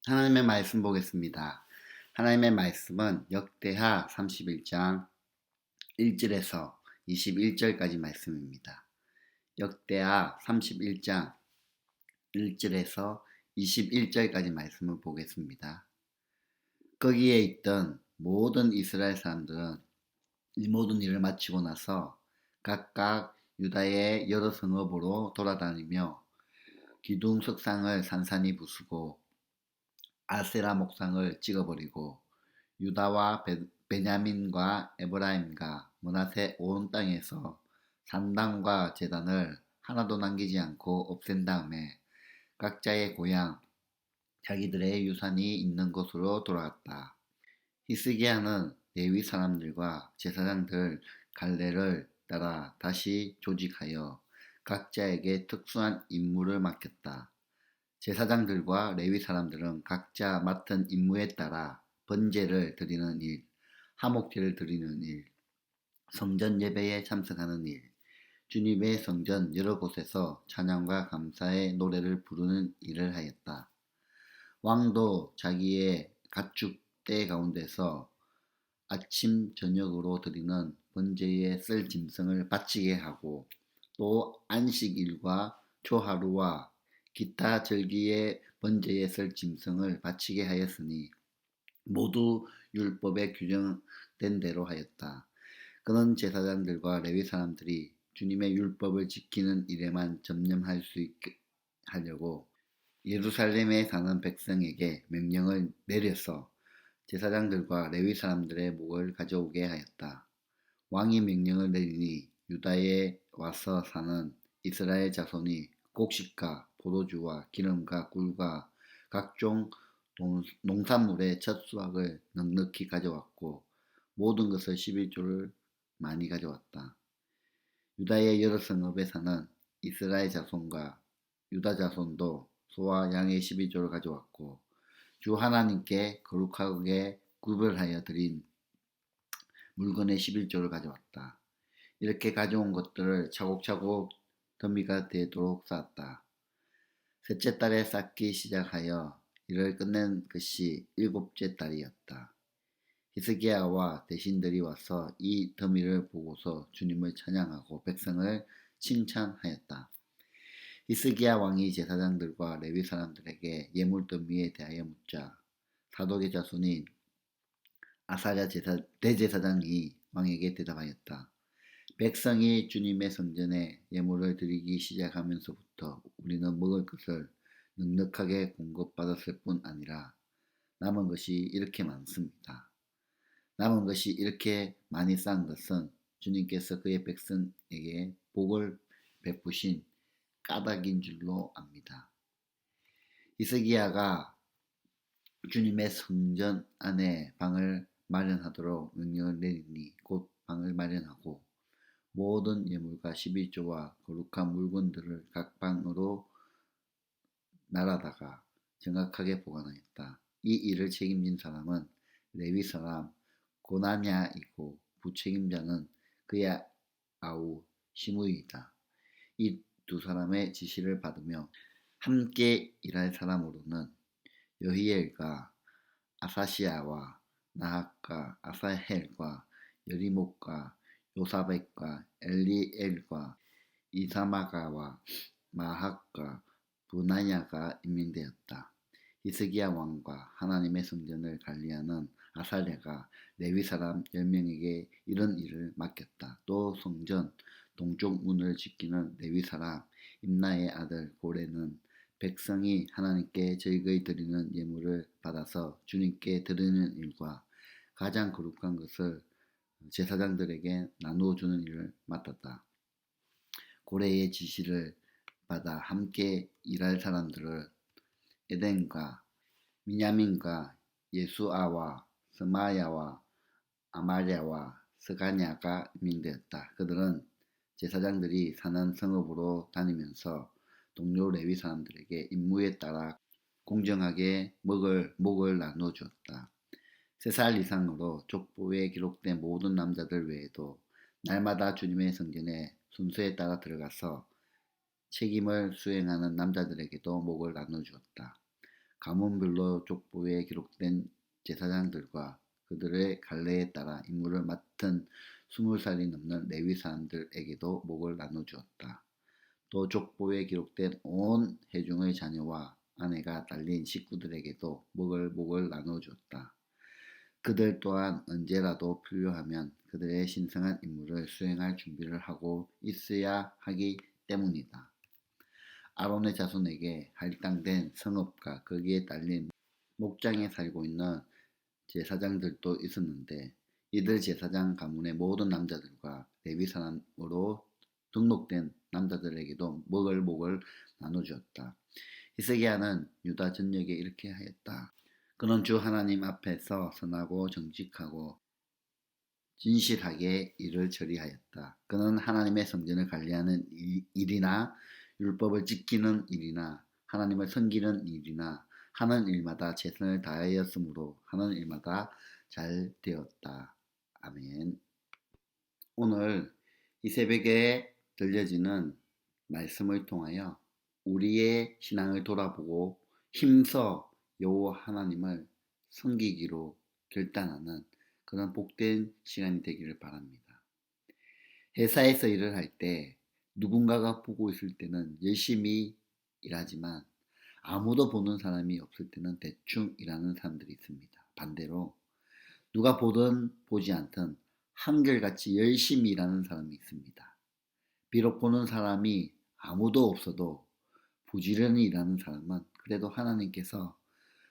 하나님의 말씀 보겠습니다. 하나님의 말씀은 역대하 31장 1절에서 21절까지 말씀입니다. 역대하 31장 1절에서 21절까지 말씀을 보겠습니다. 거기에 있던 모든 이스라엘 사람들은 이 모든 일을 마치고 나서 각각 유다의 여러 성읍으로 돌아다니며 기둥 석상을 산산이 부수고 아세라 목상을 찍어버리고 유다와 베냐민과 에브라임과 므낫세 온 땅에서 산당과 제단을 하나도 남기지 않고 없앤 다음에 각자의 고향, 자기들의 유산이 있는 곳으로 돌아갔다. 히스기야는 레위 사람들과 제사장들 갈래를 따라 다시 조직하여 각자에게 특수한 임무를 맡겼다. 제사장들과 레위 사람들은 각자 맡은 임무에 따라 번제를 드리는 일, 화목제를 드리는 일, 성전 예배에 참석하는 일, 주님의 성전 여러 곳에서 찬양과 감사의 노래를 부르는 일을 하였다. 왕도 자기의 가축대 가운데서 아침 저녁으로 드리는 번제에 쓸 짐승을 바치게 하고 또 안식일과 초하루와 기타 절기의 번제에 쓸 짐승을 바치게 하였으니 모두 율법에 규정된 대로 하였다. 그는 제사장들과 레위 사람들이 주님의 율법을 지키는 일에만 전념할 수 있게 하려고 예루살렘에 사는 백성에게 명령을 내려서 제사장들과 레위 사람들의 목을 가져오게 하였다. 왕이 명령을 내리니 유다에 와서 사는 이스라엘 자손이 곡식과 포도주와 기름과 꿀과 각종 농산물의 첫 수확을 넉넉히 가져왔고 모든 것을 11조를 많이 가져왔다. 유다의 여러 성읍에 사는 이스라엘 자손과 유다 자손도 소와 양의 12조를 가져왔고 주 하나님께 거룩하게 구별하여 드린 물건의 11조를 가져왔다. 이렇게 가져온 것들을 차곡차곡 더미가 되도록 쌓았다. 셋째 달에 쌓기 시작하여 이를 끝낸 것이 일곱째 달이었다. 히스기야와 대신들이 와서 이 더미를 보고서 주님을 찬양하고 백성을 칭찬하였다. 히스기야 왕이 제사장들과 레위 사람들에게 예물 더미에 대하여 묻자 사독의 자손인 아사랴 대제사장이 왕에게 대답하였다. 백성이 주님의 성전에 예물을 드리기 시작하면서부터 우리는 먹을 것을 넉넉하게 공급받았을 뿐 아니라 남은 것이 이렇게 많습니다. 남은 것이 이렇게 많이 쌓은 것은 주님께서 그의 백성에게 복을 베푸신 까닭인 줄로 압니다. 히스기야가 주님의 성전 안에 방을 마련하도록 명령을 내리니 곧 방을 마련하고 모든 예물과 11조와 거룩한 물건들을 각 방으로 날아다가 정확하게 보관하였다. 이 일을 책임진 사람은 레위 사람 고나냐이고 부책임자는 그의 아우 시므이다. 이 두 사람의 지시를 받으며 함께 일할 사람으로는 여히엘과 아사시아와 나학과 아사헬과 여리목과 요사백과 엘리엘과 이사마가와 마학과 브나야가 임명되었다. 히스기야 왕과 하나님의 성전을 관리하는 아사랴가 레위 사람 10명에게 이런 일을 맡겼다. 또 성전 동쪽 문을 지키는 레위 사람 임나의 아들 고레는 백성이 하나님께 즐거이 드리는 예물을 받아서 주님께 드리는 일과 가장 거룩한 것을 제사장들에게 나누어 주는 일을 맡았다. 고레의 지시를 받아 함께 일할 사람들을 에덴과 미냐민과 예수아와 스마야와 아마랴와 스가냐가 임명되었다. 그들은 제사장들이 사는 성읍으로 다니면서 동료 레위 사람들에게 임무에 따라 공정하게 목을 나누어 주었다. 3살 이상으로 족보에 기록된 모든 남자들 외에도 날마다 주님의 성전에 순서에 따라 들어가서 책임을 수행하는 남자들에게도 목을 나눠 주었다. 가문별로 족보에 기록된 제사장들과 그들의 갈래에 따라 임무를 맡은 20살이 넘는 레위 사람들에게도 목을 나눠주었다. 또 족보에 기록된 온 회중의 자녀와 아내가 딸린 식구들에게도 목을 나눠주었다. 그들 또한 언제라도 필요하면 그들의 신성한 임무를 수행할 준비를 하고 있어야 하기 때문이다. 아론의 자손에게 할당된 성읍과 거기에 딸린 목장에 살고 있는 제사장들도 있었는데 이들 제사장 가문의 모든 남자들과 레위 사람으로 등록된 남자들에게도 목을 나눠주었다. 히스기야는 유다 전역에 이렇게 하였다. 그는 주 하나님 앞에서 선하고 정직하고 진실하게 일을 처리하였다. 그는 하나님의 성전을 관리하는 일이나 율법을 지키는 일이나 하나님을 섬기는 일이나 하는 일마다 최선을 다하였으므로 하는 일마다 잘 되었다. 아멘. 오늘 이 새벽에 들려지는 말씀을 통하여 우리의 신앙을 돌아보고 힘써 여호와 하나님을 섬기기로 결단하는 그런 복된 시간이 되기를 바랍니다. 회사에서 일을 할 때 누군가가 보고 있을 때는 열심히 일하지만 아무도 보는 사람이 없을 때는 대충 일하는 사람들이 있습니다. 반대로 누가 보든 보지 않든 한결같이 열심히 일하는 사람이 있습니다. 비록 보는 사람이 아무도 없어도 부지런히 일하는 사람은 그래도 하나님께서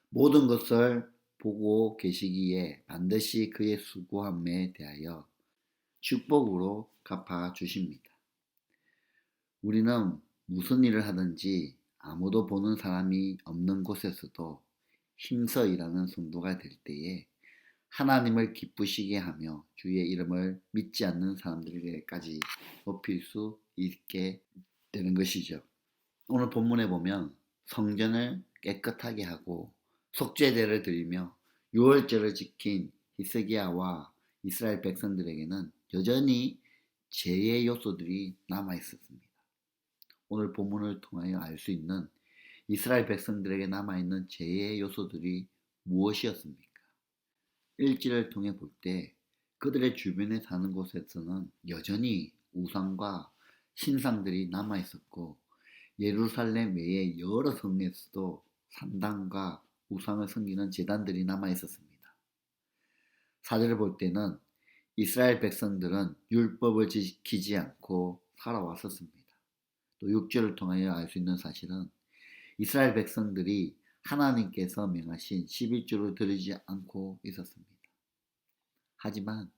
모든 것을 보고 계시기에 반드시 그의 수고함에 대하여 축복으로 갚아 주십니다. 우리는 무슨 일을 하든지 아무도 보는 사람이 없는 곳에서도 힘써 일하는 성도가 될 때에 하나님을 기쁘시게 하며 주의 이름을 믿지 않는 사람들에게까지 높일 수 있게 되는 것이죠. 오늘 본문에 보면 성전을 깨끗하게 하고 속죄제를 드리며 유월절을 지킨 히스기야와 이스라엘 백성들에게는 여전히 죄의 요소들이 남아 있었습니다. 오늘 본문을 통하여 알 수 있는 이스라엘 백성들에게 남아있는 죄의 요소들이 무엇이었습니까? 일지를 통해 볼 때 그들의 주변에 사는 곳에서는 여전히 우상과 신상들이 남아 있었고 예루살렘 외의 여러 성에서도 산당과 우상을 섬기는 제단들이 남아 있었습니다. 4절을 볼 때는 이스라엘 백성들은 율법을 지키지 않고 살아왔었습니다. 또 6절을 통하여 알 수 있는 사실은 이스라엘 백성들이 하나님께서 명하신 11조를 드리지 않고 있었습니다. 하지만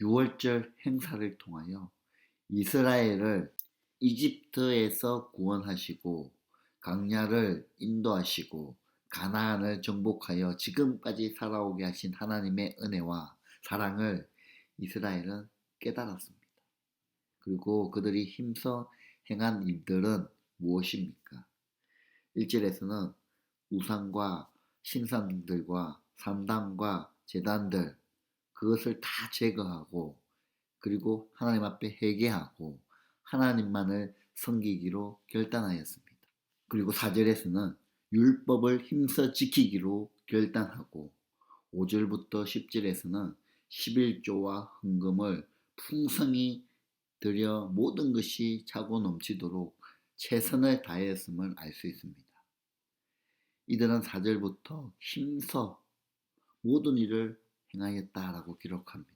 6월절 행사를 통하여 이스라엘을 이집트에서 구원하시고 광야를 인도하시고 가나안을 정복하여 지금까지 살아오게 하신 하나님의 은혜와 사랑을 이스라엘은 깨달았습니다. 그리고 그들이 힘써 행한 일들은 무엇입니까? 1절에서는 우상과 신상들과 산당과 제단들 그것을 다 제거하고 그리고 하나님 앞에 회개하고 하나님만을 섬기기로 결단하였습니다. 그리고 4절에서는 율법을 힘써 지키기로 결단하고 5절부터 10절에서는 11조와 헌금을 풍성히 드려 모든 것이 차고 넘치도록 최선을 다했음을 알 수 있습니다. 이들은 4절부터 힘써 모든 일을 행하였다라고 기록합니다.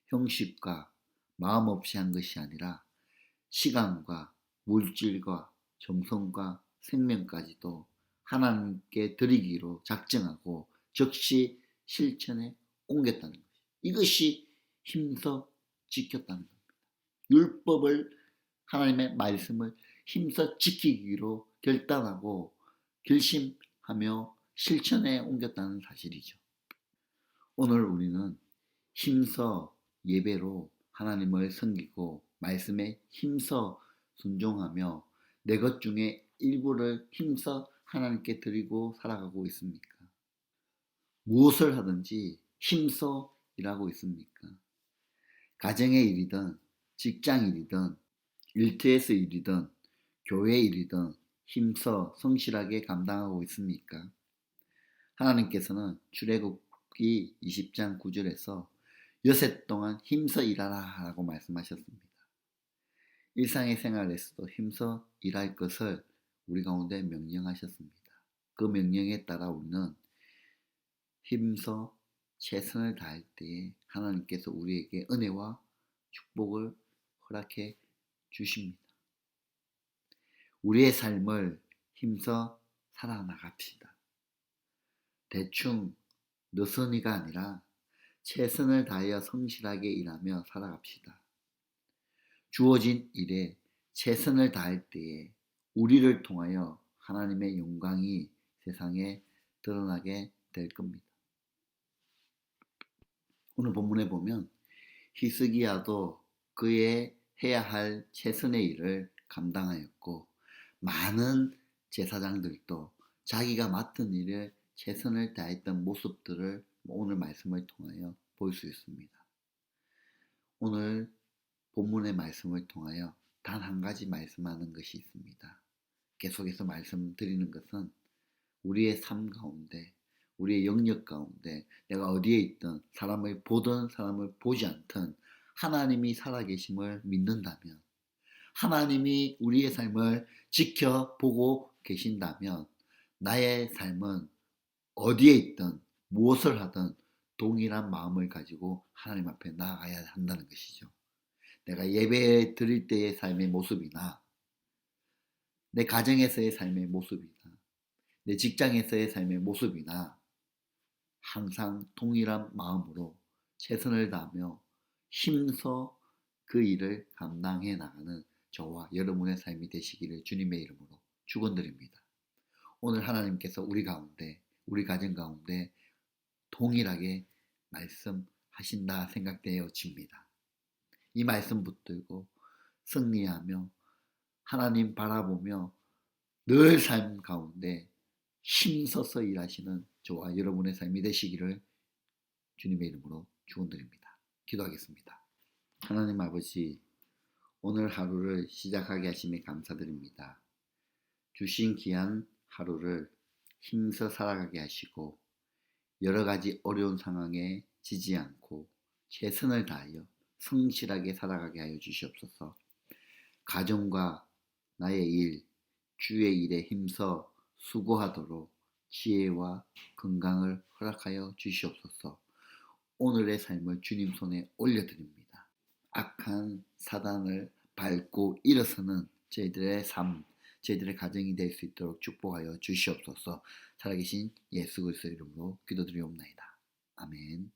형식과 마음 없이 한 것이 아니라 시간과 물질과 정성과 생명까지도 하나님께 드리기로 작정하고 즉시 실천에 옮겼다는 것입니다. 이것이 힘써 지켰다는 겁니다. 율법을 하나님의 말씀을 힘써 지키기로 결단하고 결심하며 실천에 옮겼다는 사실이죠. 오늘 우리는 힘써 예배로 하나님을 섬기고 말씀에 힘써 순종하며 내 것 중에 일부를 힘써 하나님께 드리고 살아가고 있습니까? 무엇을 하든지 힘써 일하고 있습니까? 가정의 일이든 직장 일이든 일터에서 일이든 교회 일이든 힘써 성실하게 감당하고 있습니까? 하나님께서는 출애굽기 20장 9절에서 여섯 동안 힘써 일하라 라고 말씀하셨습니다. 일상의 생활에서도 힘써 일할 것을 우리 가운데 명령하셨습니다. 그 명령에 따라 우리는 힘써 최선을 다할 때에 하나님께서 우리에게 은혜와 축복을 허락해 주십니다. 우리의 삶을 힘써 살아나갑시다. 대충 느슨이가 아니라 최선을 다하여 성실하게 일하며 살아갑시다. 주어진 일에 최선을 다할 때에 우리를 통하여 하나님의 영광이 세상에 드러나게 될 겁니다. 오늘 본문에 보면 히스기야도 그의 해야 할 최선의 일을 감당하였고 많은 제사장들도 자기가 맡은 일에 최선을 다했던 모습들을 오늘 말씀을 통하여 볼 수 있습니다. 오늘 본문의 말씀을 통하여 단 한 가지 말씀하는 것이 있습니다. 계속해서 말씀드리는 것은 우리의 삶 가운데, 우리의 영역 가운데 내가 어디에 있든 사람을 보든 사람을 보지 않든 하나님이 살아계심을 믿는다면, 하나님이 우리의 삶을 지켜보고 계신다면 나의 삶은 어디에 있든 무엇을 하든 동일한 마음을 가지고 하나님 앞에 나아가야 한다는 것이죠. 내가 예배 드릴 때의 삶의 모습이나 내 가정에서의 삶의 모습이나 내 직장에서의 삶의 모습이나 항상 동일한 마음으로 최선을 다하며 힘써 그 일을 감당해 나가는 저와 여러분의 삶이 되시기를 주님의 이름으로 축원드립니다. 오늘 하나님께서 우리 가운데, 우리 가정 가운데 동일하게 말씀하신다 생각되어집니다. 이 말씀 붙들고 승리하며 하나님 바라보며 늘 삶 가운데 힘써서 일하시는 저와 여러분의 삶이 되시기를 주님의 이름으로 축원드립니다. 기도하겠습니다. 하나님 아버지, 오늘 하루를 시작하게 하심에 감사드립니다. 주신 귀한 하루를 힘써 살아가게 하시고 여러 가지 어려운 상황에 지지 않고 최선을 다하여 성실하게 살아가게 하여 주시옵소서. 가정과 나의 일, 주의 일에 힘써 수고하도록 지혜와 건강을 허락하여 주시옵소서. 오늘의 삶을 주님 손에 올려드립니다. 악한 사단을 밟고 일어서는 저희들의 삶, 저희들의 가정이 될 수 있도록 축복하여 주시옵소서. 살아계신 예수 그리스도의 이름으로 기도드리옵나이다. 아멘.